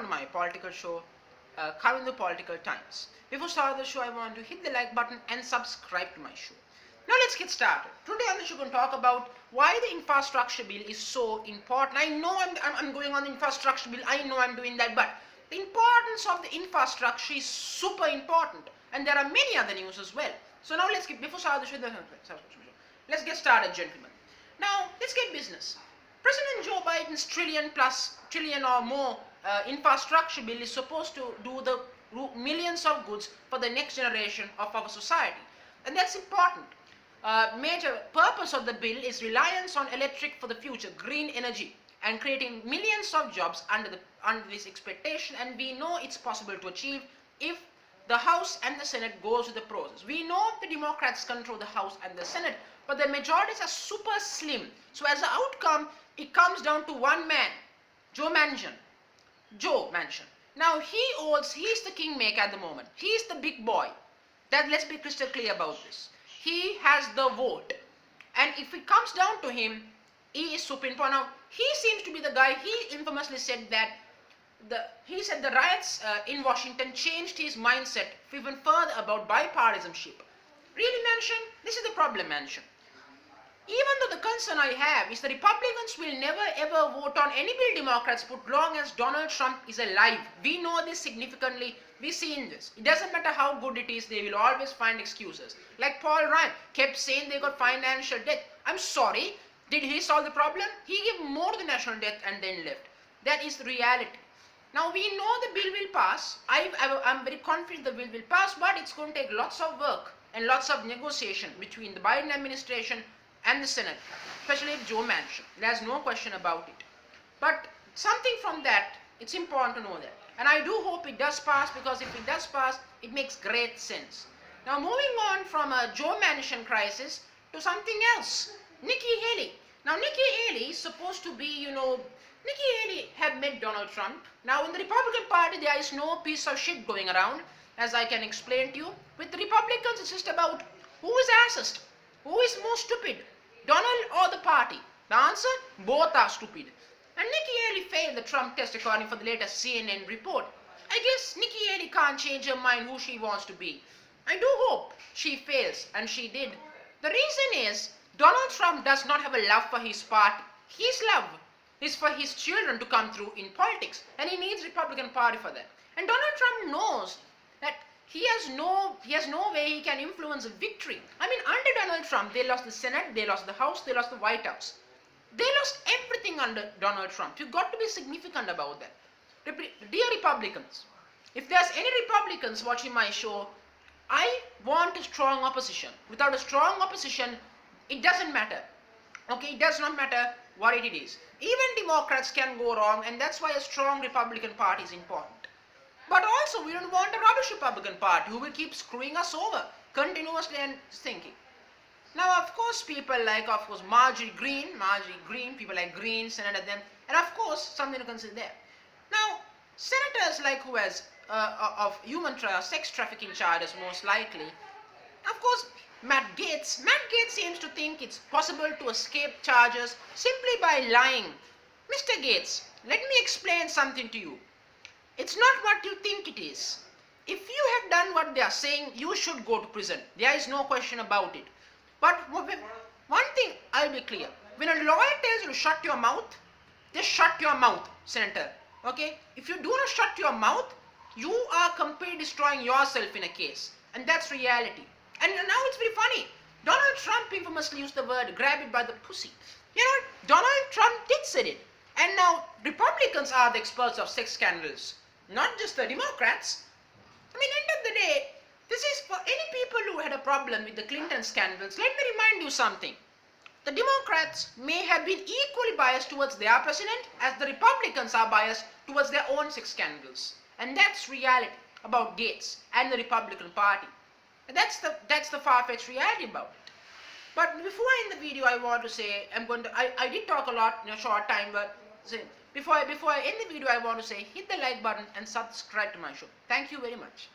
on my political show, Kavindu Political Times. Before starting the show, I want to hit the like button and subscribe to my show. Now let's get started. Today on the show, we're going to talk about why the infrastructure bill is so important. I know I'm going on the infrastructure bill. I know I'm doing that, but the importance of the infrastructure is super important, and there are many other news as well. So now let's get before starting the show. Let's get started, gentlemen. Now let's get business. President Joe Biden's trillion or more infrastructure bill is supposed to do the millions of goods for the next generation of our society, and that's important. Major purpose of the bill is reliance on electric for the future, green energy, and creating millions of jobs under this expectation. And we know it's possible to achieve if the House and the Senate goes with the process. We know the Democrats control the House and the Senate, but the majorities are super slim. So as an outcome, it comes down to one man, Joe Manchin. Now he's the kingmaker at the moment. He's the big boy. Let's be crystal clear about this. He has the vote, and if it comes down to him, he is super important. Now he seems to be the guy. He infamously said that the riots in Washington changed his mindset even further about bipartisanship. Really, Manchin? This is the problem, Manchin. Even though the concern I have is the Republicans will never ever vote on any bill Democrats put long as Donald Trump is alive. We know this significantly. We've seen this. It doesn't matter how good it is, they will always find excuses. Like Paul Ryan kept saying they got financial debt. I'm sorry, did he solve the problem? He gave more than national debt and then left. That is the reality. Now we know the bill will pass. I'm very confident the bill will pass, but it's going to take lots of work and lots of negotiation between the Biden administration and the Senate, especially Joe Manchin. There's no question about it. But something from that, it's important to know that. And I do hope it does pass, because if it does pass, it makes great sense. Now moving on from a Joe Manchin crisis to something else, Nikki Haley. Now Nikki Haley is supposed to be, Nikki Haley had met Donald Trump. Now in the Republican Party, there is no piece of shit going around, as I can explain to you. With the Republicans, it's just about who is assest, who is more stupid, Donald or the party. The answer? Both are stupid. And Nikki Haley failed the Trump test according to the latest CNN report. I guess Nikki Haley can't change her mind who she wants to be. I do hope she fails, and she did. The reason is Donald Trump does not have a love for his party. His love is for his children to come through in politics, and he needs Republican Party for that. And Donald Trump knows that he has no way he can influence a victory. I mean, under Donald Trump, they lost the Senate, they lost the House, they lost the White House. They lost everything under Donald Trump. You've got to be significant about that. Dear Republicans, if there's any Republicans watching my show, I want a strong opposition. Without a strong opposition, it doesn't matter. Okay, it does not matter what it is. Even Democrats can go wrong, and that's why a strong Republican Party is important. But also, we don't want a rubbish Republican Party who will keep screwing us over continuously and thinking. Now, of course, people like, Marjorie Green, people like Green, Senator them, and of course, something to consider there. Now, senators like who has of sex trafficking charges most likely, of course, Matt Gaetz seems to think it's possible to escape charges simply by lying. Mr. Gaetz, let me explain something to you. It's not what you think it is. If you have done what they are saying, you should go to prison. There is no question about it. But one thing I'll be clear. When a lawyer tells you to shut your mouth, just shut your mouth, Senator. Okay? If you do not shut your mouth, you are completely destroying yourself in a case. And that's reality. And now it's very funny. Donald Trump infamously used the word grab it by the pussy. You know, Donald Trump did say it. And now Republicans are the experts of sex scandals, not just the Democrats. I mean, end of the day, this is for any people who had a problem with the Clinton scandals. Let me remind you something. The Democrats may have been equally biased towards their president as the Republicans are biased towards their own sex scandals. And that's reality about Gaetz and the Republican Party. And that's the far-fetched reality about it. But before I end the video, I want to say, I did talk a lot in a short time, but before I end the video, I want to say, hit the like button and subscribe to my show. Thank you very much.